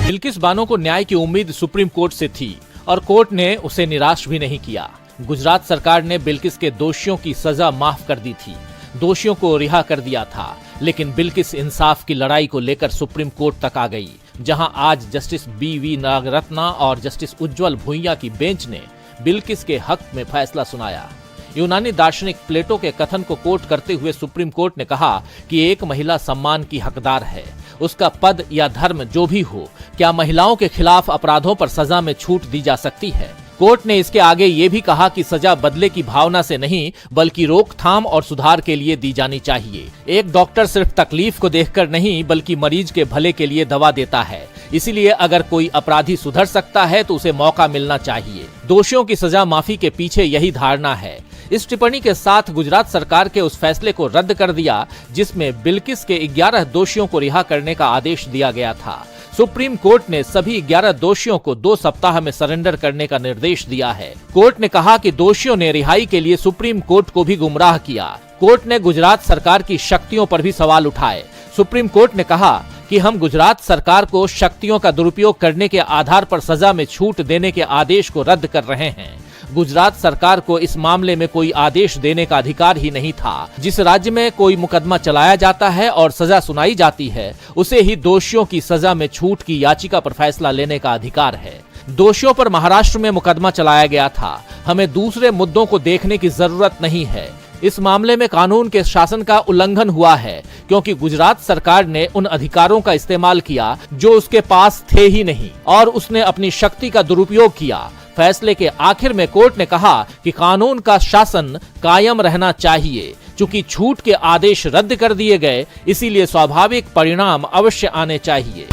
बिल्किस बानो को न्याय की उम्मीद सुप्रीम कोर्ट से थी और कोर्ट ने उसे निराश भी नहीं किया। गुजरात सरकार ने बिल्किस के दोषियों की सजा माफ कर दी थी, दोषियों को रिहा कर दिया था, लेकिन बिल्किस इंसाफ की लड़ाई को लेकर सुप्रीम कोर्ट तक आ गई, जहां आज जस्टिस बी.वी. नागरत्ना और जस्टिस उज्जवल भुइयां की बेंच ने बिल्किस के हक में फैसला सुनाया। यूनानी दार्शनिक प्लेटो के कथन को कोट करते हुए सुप्रीम कोर्ट ने कहा कि एक महिला सम्मान की हकदार है, उसका पद या धर्म जो भी हो, क्या महिलाओं के खिलाफ अपराधों पर सजा में छूट दी जा सकती है। कोर्ट ने इसके आगे ये भी कहा कि सजा बदले की भावना से नहीं बल्कि रोकथाम और सुधार के लिए दी जानी चाहिए। एक डॉक्टर सिर्फ तकलीफ को देखकर नहीं बल्कि मरीज के भले के लिए दवा देता है, इसीलिए अगर कोई अपराधी सुधर सकता है तो उसे मौका मिलना चाहिए। दोषियों की सजा माफी के पीछे यही धारणा है। इस टिप्पणी के साथ गुजरात सरकार के उस फैसले को रद्द कर दिया जिसमें बिल्किस के 11 दोषियों को रिहा करने का आदेश दिया गया था। सुप्रीम कोर्ट ने सभी 11 दोषियों को 2 सप्ताह में सरेंडर करने का निर्देश दिया है। कोर्ट ने कहा कि दोषियों ने रिहाई के लिए सुप्रीम कोर्ट को भी गुमराह किया। कोर्ट ने गुजरात सरकार की शक्तियों पर भी सवाल उठाए। सुप्रीम कोर्ट ने कहा कि हम गुजरात सरकार को शक्तियों का दुरुपयोग करने के आधार पर सजा में छूट देने के आदेश को रद्द कर रहे हैं। गुजरात सरकार को इस मामले में कोई आदेश देने का अधिकार ही नहीं था। जिस राज्य में कोई मुकदमा चलाया जाता है और सजा सुनाई जाती है, उसे ही दोषियों की सजा में छूट की याचिका पर फैसला लेने का अधिकार है। दोषियों पर महाराष्ट्र में मुकदमा चलाया गया था। हमें दूसरे मुद्दों को देखने की जरूरत नहीं है। इस मामले में कानून के शासन का उल्लंघन हुआ है क्योंकि गुजरात सरकार ने उन अधिकारों का इस्तेमाल किया जो उसके पास थे ही नहीं और उसने अपनी शक्ति का दुरुपयोग किया। फैसले के आखिर में कोर्ट ने कहा कि कानून का शासन कायम रहना चाहिए। चूंकि छूट के आदेश रद्द कर दिए गए, इसीलिए स्वाभाविक परिणाम अवश्य आने चाहिए।